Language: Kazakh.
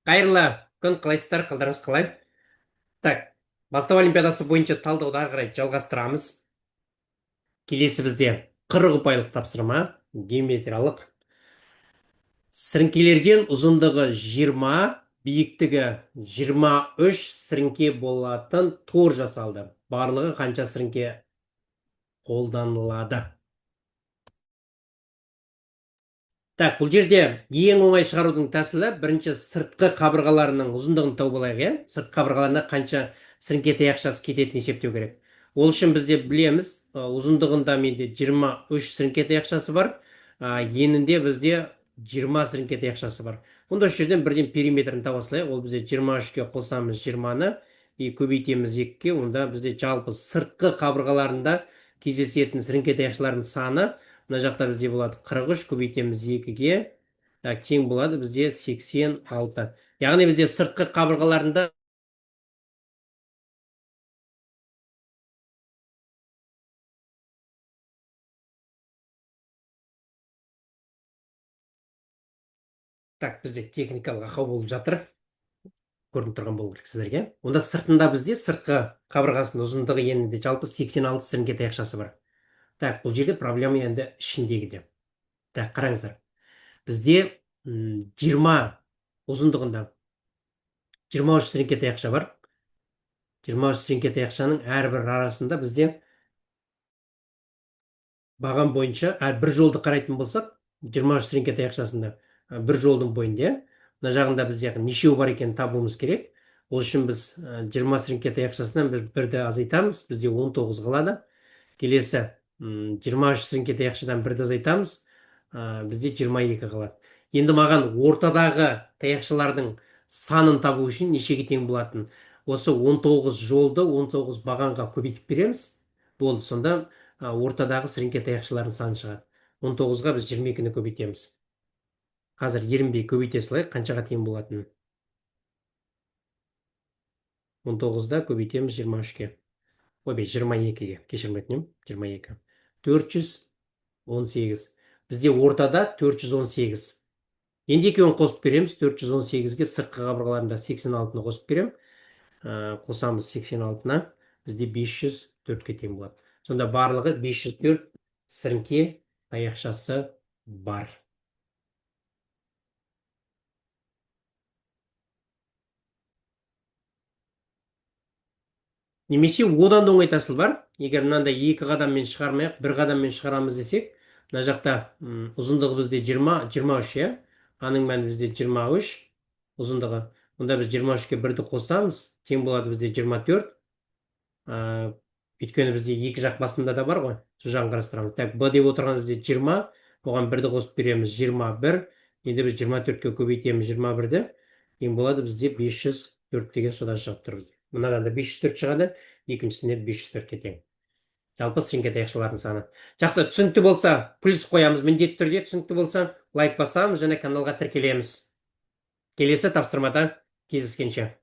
Қайырлы күн, қалайсыздар, қалдарыңыз қалай? Так, бастау олимпиадасы бойынша талдауды ары қарай жалғастырамыз. Келесі бізде 40 ұпайлық тапсырма, геометриялық. Сіріңкелерден ұзындығы 20, биіктігі 23 сіріңке болатын тор жасалды. Барлығы қанша сіріңке қолданылады? Так, бұл жерде ең оңай шығарудың тәсілі бірінші сыртқы қабырғаларының ұзындығын тауып алайық, иә? Сыртқы қабырғаларына қанша сіріңке таяқшасы кететінін есептеу керек. Ол үшін бізде білеміз, ұзындығында менде 23 сіріңке таяқшасы бар, енінде бізде 20 сіріңке таяқшасы бар. Онда осы жерден бірден периметрін таба салайық. Ол бізде 23-ке қосамыз 20-ны и көбейтеміз 2-ке, онда бізде жалпы сыртқы қабырғаларында кездесетін сіріңке таяқшалардың саны мына жақта бізде болады 43, көбейтеміз 2-ге, тең болады бізде 86. Яғни бізде сыртқы қабырғаларында бізде техникалық ақау болып жатыр. Көрініп тұрған болу керек сіздерге. Онда сыртында бізде сыртқы қабырғасының ұзындығы енінде жалпы 86 сіріңке таяқшасы бар. Бұл жерде проблема енді ішіндегіде. Қараңыздар. Бізде 20 ұзындығында 23 сіріңке таяқша бар. 23 сіріңке таяқшаның әрбір арасында бізде баған бойынша бір жолды қарайтын болсақ, 23 сіріңке таяқшасында бір жолдың бойында, мына жағында бізде нешеу бар екенін табуымыз керек. Ол үшін біз 20 сіріңке таяқшасынан бірді азайтамыз, бізде 19 қалады. Келесі 23 сіріңке таяқшадан бірді азайтамыз, бізде 22 қалады. Енді маған ортадағы таяқшалардың санын табу үшін нешеге тең болатын? Осы 19 жолды 19 бағанға көбейтіп береміз. Болды, сонда ортадағы сіріңке таяқшалардың саны шығады. 19-ға біз 22-ні көбейтеміз. Қазір ерінбей көбейте салайық, қаншаға тең болатынын. 19-да көбейтеміз 23-ке. 22-ге, кешірім өтінемін, 22. 418. Бізде ортада 418. Енді екеуін қосып береміз. 418-ге сыртқы қабырғаларында 86-ны қосып берем. Қосамыз 86-на, бізде 504-ке тең болады. Сонда барлығы 504 сіріңке таяқшасы бар. Немесе одан да оңай тәсіл бар. Егер мынандай 2 қадаммен шығармайық, 1 қадаммен шығарамыз десек, мына жақта ұзындығы бізде 23, иә? Аның мәні бізде 23 ұзындығы. Онда біз 23-ке 1-ді қосамыз, тең болады бізде 24. Өйткені бізде екі жақ басында да бар ғой. Сол жағын қарастырамыз. Б деп отырған бізде 20, оған 1-ді қосып береміз 21. Енді біз 24-ке көбейтеміз 21-ді. Тең болады бізде 504 деген содан шығып тұр. Мынадан да 504 шығады, екіншісіне 504-ке тең. Жалпы сіріңке таяқшалардың саны. Жақсы, түсінікті болса, плюс қоямыз, міндетті түрде. Түсінікті болса, лайк басамыз және каналға тіркелеміз. Келесі тапсырмада кездескенше.